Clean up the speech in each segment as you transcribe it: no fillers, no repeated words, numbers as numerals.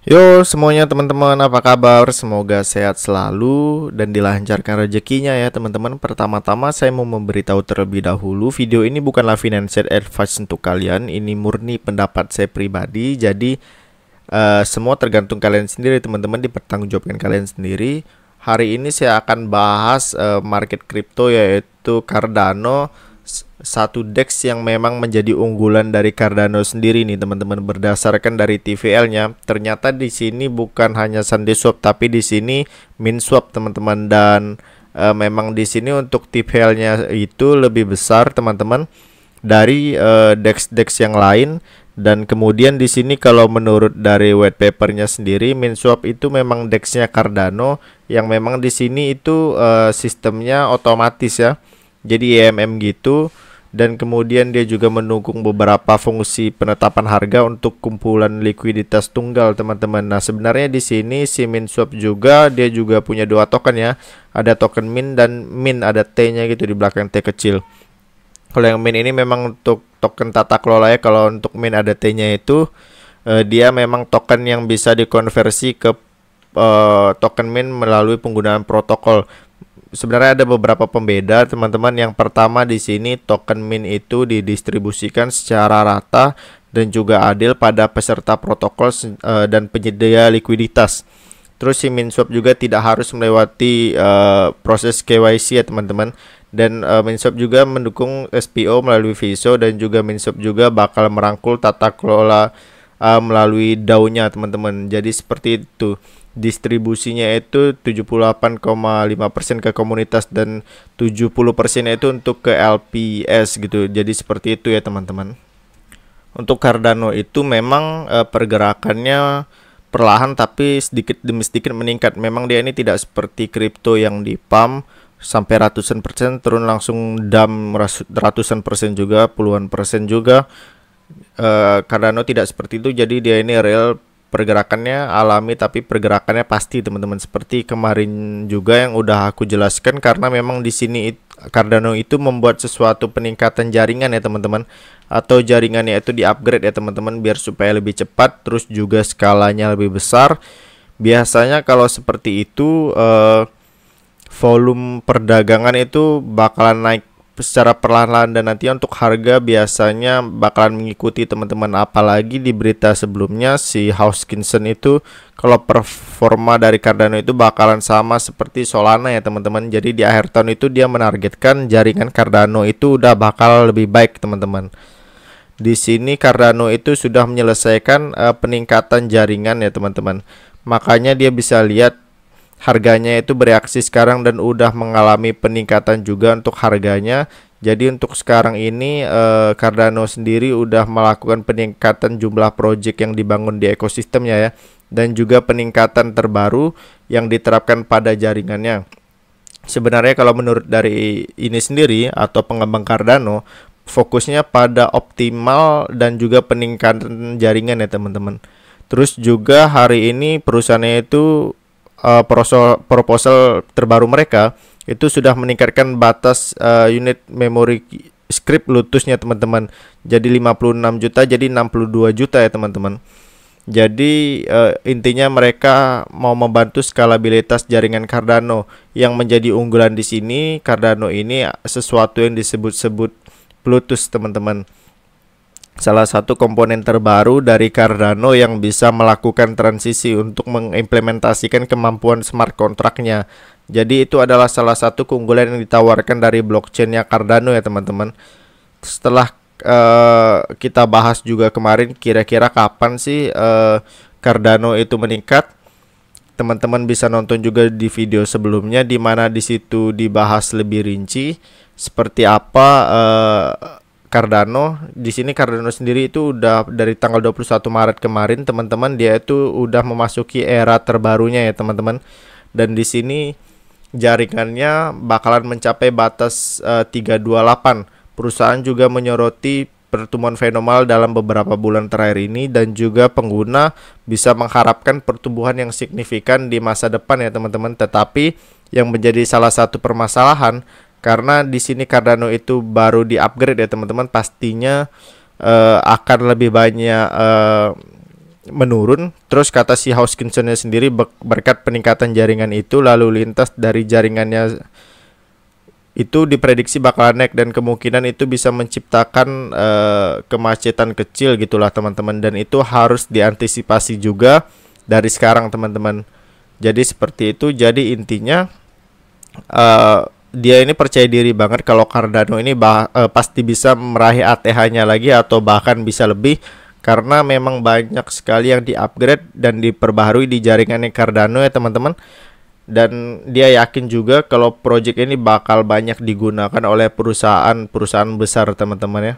Yo semuanya teman-teman, apa kabar? Semoga sehat selalu dan dilancarkan rezekinya ya teman-teman. Pertama-tama saya mau memberitahu terlebih dahulu, video ini bukanlah financial advice untuk kalian. Ini murni pendapat saya pribadi. Jadi semua tergantung kalian sendiri teman-teman, dipertanggungjawabkan kalian sendiri. Hari ini saya akan bahas market kripto, yaitu Cardano, satu DEX yang memang menjadi unggulan dari Cardano sendiri nih teman-teman, berdasarkan dari TVL-nya. Ternyata di sini bukan hanya SundaeSwap tapi di sini MinSwap teman-teman, dan memang di sini untuk TVL-nya itu lebih besar teman-teman dari DEX-DEX yang lain. Dan kemudian di sini kalau menurut dari white papernya sendiri, MinSwap itu memang DEX-nya Cardano yang memang di sini itu sistemnya otomatis ya. Jadi EMM gitu, dan kemudian dia juga mendukung beberapa fungsi penetapan harga untuk kumpulan likuiditas tunggal teman-teman. Nah, sebenarnya di sini si MinSwap juga dia juga punya dua token ya. Ada token Min dan Min ada T-nya gitu di belakang, T kecil. Kalau yang Min ini memang untuk token tata kelola ya. Kalau untuk Min ada T-nya itu dia memang token yang bisa dikonversi ke token Min melalui penggunaan protokol. Sebenarnya ada beberapa pembeda teman-teman. Yang pertama, di sini token Min itu didistribusikan secara rata dan juga adil pada peserta protokol dan penyedia likuiditas. Terus si MinSwap juga tidak harus melewati proses KYC ya teman-teman. Dan MinSwap juga mendukung SPO melalui Viso, dan juga MinSwap juga bakal merangkul tata kelola melalui DAO-nya teman-teman. Jadi seperti itu. Distribusinya itu 78,5% ke komunitas dan 70% itu untuk ke LPS gitu. Jadi seperti itu ya teman-teman. Untuk Cardano itu memang pergerakannya perlahan tapi sedikit demi sedikit meningkat. Memang dia ini tidak seperti kripto yang di pump sampai ratusan persen turun langsung dam ratusan persen juga, puluhan persen juga. Cardano tidak seperti itu. Jadi dia ini real, pergerakannya alami tapi pergerakannya pasti teman-teman, seperti kemarin juga yang udah aku jelaskan. Karena memang di sini Cardano itu membuat sesuatu peningkatan jaringan ya teman-teman, atau jaringannya itu di-upgrade ya teman-teman, biar supaya lebih cepat, terus juga skalanya lebih besar. Biasanya kalau seperti itu volume perdagangan itu bakalan naik secara perlahan-lahan, dan nanti untuk harga biasanya bakalan mengikuti teman-teman. Apalagi di berita sebelumnya si Hoskinson itu kalau performa dari Cardano itu bakalan sama seperti Solana ya teman-teman. Jadi di akhir tahun itu dia menargetkan jaringan Cardano itu udah bakal lebih baik teman-teman. Di sini Cardano itu sudah menyelesaikan peningkatan jaringan ya teman-teman. Makanya dia bisa lihat harganya itu bereaksi sekarang dan udah mengalami peningkatan juga untuk harganya. Jadi untuk sekarang ini Cardano sendiri udah melakukan peningkatan jumlah project yang dibangun di ekosistemnya ya, dan juga peningkatan terbaru yang diterapkan pada jaringannya. Sebenarnya kalau menurut dari ini sendiri atau pengembang Cardano, fokusnya pada optimal dan juga peningkatan jaringan ya teman-teman. Terus juga hari ini perusahaannya itu proposal terbaru mereka itu sudah meningkatkan batas unit memori script Lotusnya teman-teman. Jadi 56 juta jadi 62 juta ya teman-teman. Jadi intinya mereka mau membantu skalabilitas jaringan Cardano. Yang menjadi unggulan di sini, Cardano ini sesuatu yang disebut-sebut Bluetooth teman-teman. Salah satu komponen terbaru dari Cardano yang bisa melakukan transisi untuk mengimplementasikan kemampuan smart contract-nya. Jadi itu adalah salah satu keunggulan yang ditawarkan dari blockchain-nya Cardano ya teman-teman. Setelah kita bahas juga kemarin kira-kira kapan sih Cardano itu meningkat, teman-teman bisa nonton juga di video sebelumnya, di mana di situ dibahas lebih rinci seperti apa Cardano. Di sini Cardano sendiri itu udah dari tanggal 21 Maret kemarin teman-teman, dia itu udah memasuki era terbarunya ya teman-teman. Dan di sini jaringannya bakalan mencapai batas 328. Perusahaan juga menyoroti pertumbuhan fenomenal dalam beberapa bulan terakhir ini, dan juga pengguna bisa mengharapkan pertumbuhan yang signifikan di masa depan ya teman-teman. Tetapi yang menjadi salah satu permasalahan, karena di sini Cardano itu baru di-upgrade ya teman-teman, pastinya akan lebih banyak menurun. Terus kata si Hoskinson sendiri, berkat peningkatan jaringan itu, lalu lintas dari jaringannya itu diprediksi bakal naik dan kemungkinan itu bisa menciptakan kemacetan kecil gitulah teman-teman, dan itu harus diantisipasi juga dari sekarang teman-teman. Jadi seperti itu. Jadi intinya dia ini percaya diri banget kalau Cardano ini pasti bisa meraih ATH-nya lagi atau bahkan bisa lebih, karena memang banyak sekali yang di-upgrade dan diperbaharui di jaringannya Cardano ya teman-teman. Dan dia yakin juga kalau project ini bakal banyak digunakan oleh perusahaan-perusahaan besar teman-teman ya.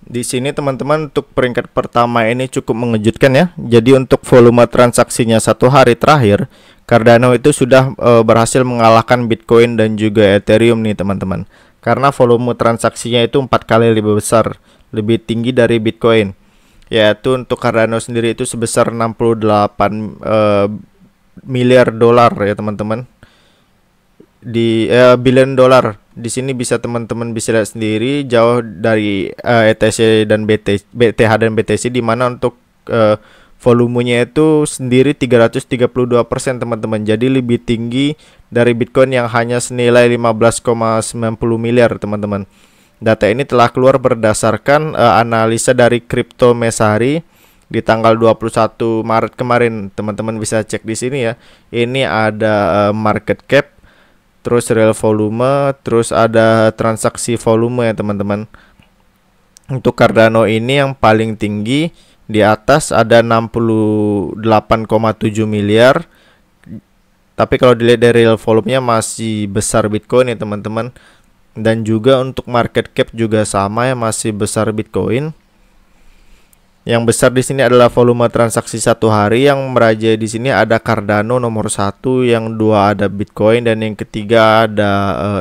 Di sini teman-teman untuk peringkat pertama ini cukup mengejutkan ya. Jadi untuk volume transaksinya satu hari terakhir, Cardano itu sudah berhasil mengalahkan Bitcoin dan juga Ethereum nih teman-teman. Karena volume transaksinya itu 4 kali lebih besar, lebih tinggi dari Bitcoin. Yaitu untuk Cardano sendiri itu sebesar 68 miliar dolar ya teman-teman, di billion dolar. Di sini bisa teman-teman bisa lihat sendiri jauh dari ETC dan BTH dan BTC, di mana untuk volumenya itu sendiri 332% teman-teman. Jadi lebih tinggi dari Bitcoin yang hanya senilai 15,90 miliar teman-teman. Data ini telah keluar berdasarkan analisa dari Crypto Mesari di tanggal 21 Maret kemarin. Teman-teman bisa cek di sini ya. Ini ada market cap, terus real volume, terus ada transaksi volume ya teman-teman. Untuk Cardano ini yang paling tinggi di atas ada 68,7 miliar. Tapi kalau dilihat dari real volumenya masih besar Bitcoin ya teman-teman. Dan juga untuk market cap juga sama ya, masih besar Bitcoin. Yang besar di sini adalah volume transaksi satu hari. Yang merajai di sini ada Cardano nomor 1, yang 2 ada Bitcoin, dan yang ketiga ada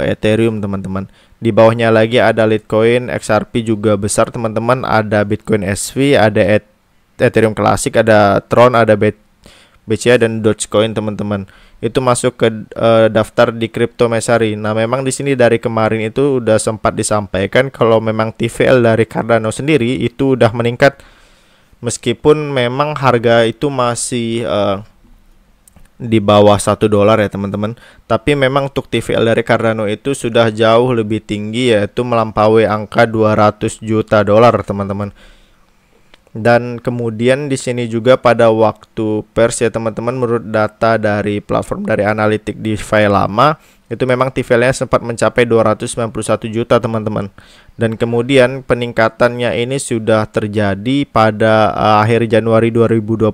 Ethereum teman-teman. Di bawahnya lagi ada Litecoin, XRP juga besar teman-teman. Ada Bitcoin SV, ada Ethereum Classic, ada Tron, ada BCA dan Dogecoin teman-teman. Itu masuk ke daftar di Crypto Mesari. Nah, memang di sini dari kemarin itu udah sempat disampaikan kalau memang TVL dari Cardano sendiri itu udah meningkat. Meskipun memang harga itu masih di bawah $1 ya teman-teman, tapi memang untuk TVL dari Cardano itu sudah jauh lebih tinggi, yaitu melampaui angka $200 juta teman-teman. Dan kemudian di sini juga pada waktu pers ya teman-teman, menurut data dari platform dari analitik DeFi lama, itu memang TVL-nya sempat mencapai 291 juta teman-teman. Dan kemudian peningkatannya ini sudah terjadi pada akhir Januari 2022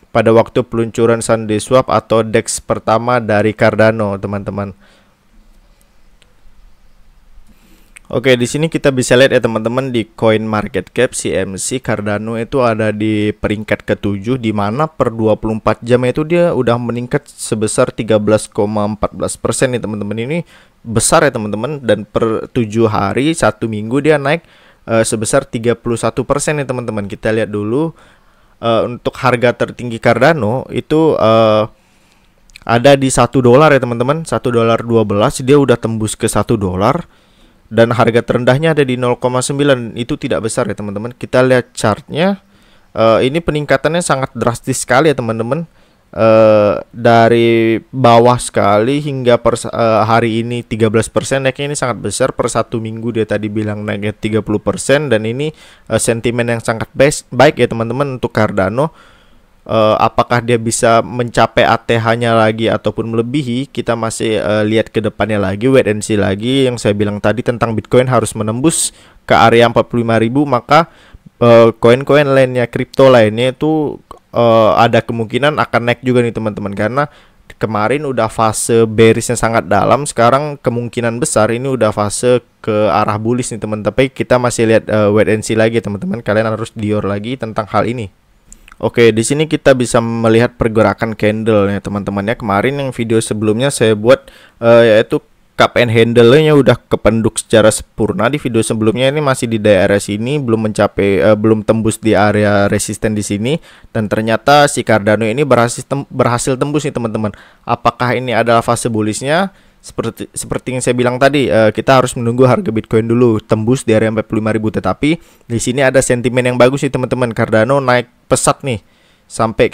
pada waktu peluncuran SundaeSwap atau DEX pertama dari Cardano teman-teman. Oke, di sini kita bisa lihat ya teman-teman, di Coin Market Cap CMC Cardano itu ada di peringkat ke-7, di mana per 24 jam itu dia udah meningkat sebesar 13,14% nih teman-teman. Ini besar ya teman-teman, dan per 7 hari 1 minggu dia naik sebesar 31% nih teman-teman. Kita lihat dulu untuk harga tertinggi Cardano itu ada di $1 ya teman-teman, $1.12. Dia udah tembus ke $1. Dan harga terendahnya ada di 0,9. Itu tidak besar ya teman-teman. Kita lihat chartnya, ini peningkatannya sangat drastis sekali ya teman-teman. Dari bawah sekali hingga per hari ini 13% naiknya, ini sangat besar. Per 1 minggu dia tadi bilang naiknya 30%. Dan ini sentimen yang sangat baik ya teman-teman untuk Cardano. Apakah dia bisa mencapai ATH-nya lagi ataupun melebihi, kita masih lihat ke depannya lagi, wait and see lagi. Yang saya bilang tadi tentang Bitcoin harus menembus ke area 45.000, maka koin-koin lainnya, kripto lainnya itu ada kemungkinan akan naik juga nih teman-teman. Karena kemarin udah fase bearishnya sangat dalam, sekarang kemungkinan besar ini udah fase ke arah bullish nih teman. Tapi kita masih lihat wait and see lagi teman-teman. Kalian harus dior lagi tentang hal ini. Oke, di sini kita bisa melihat pergerakan candle ya teman-teman ya. Kemarin yang video sebelumnya saya buat yaitu cup and handle-nya udah kependuk secara sempurna. Di video sebelumnya ini masih di daerah sini, belum mencapai belum tembus di area resisten di sini. Dan ternyata si Cardano ini berhasil tembus nih teman-teman. Apakah ini adalah fase bullishnya? Seperti yang saya bilang tadi, kita harus menunggu harga Bitcoin dulu tembus di area 45.000. Tetapi di sini ada sentimen yang bagus sih teman-teman. Cardano naik pesat nih. sampai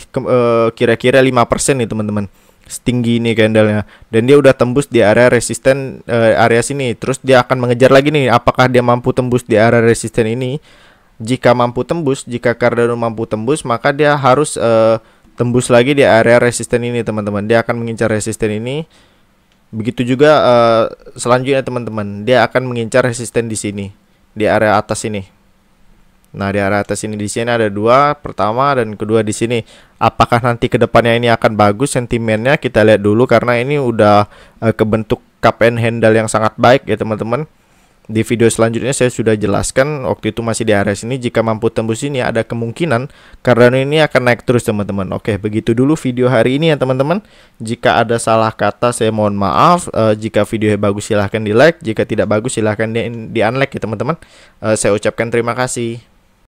kira-kira 5% nih teman-teman. Setinggi ini candlenya, dan dia udah tembus di area resisten area sini. Terus dia akan mengejar lagi nih, apakah dia mampu tembus di area resisten ini. Jika mampu tembus, jika Cardano mampu tembus, maka dia harus tembus lagi di area resisten ini teman-teman. Dia akan mengincar resisten ini. Begitu juga selanjutnya teman-teman, dia akan mengincar resisten di sini, di area atas ini. Nah, di area atas ini, di sini ada dua, pertama dan kedua di sini. Apakah nanti kedepannya ini akan bagus sentimennya? Kita lihat dulu, karena ini udah kebentuk cup and handle yang sangat baik ya teman-teman. Di video selanjutnya saya sudah jelaskan, waktu itu masih di area sini. Jika mampu tembus ini, ada kemungkinan Cardano ini akan naik terus teman-teman. Oke, begitu dulu video hari ini ya teman-teman. Jika ada salah kata saya mohon maaf. Jika videonya bagus silahkan di like, jika tidak bagus silahkan di unlike ya teman-teman. Saya ucapkan terima kasih.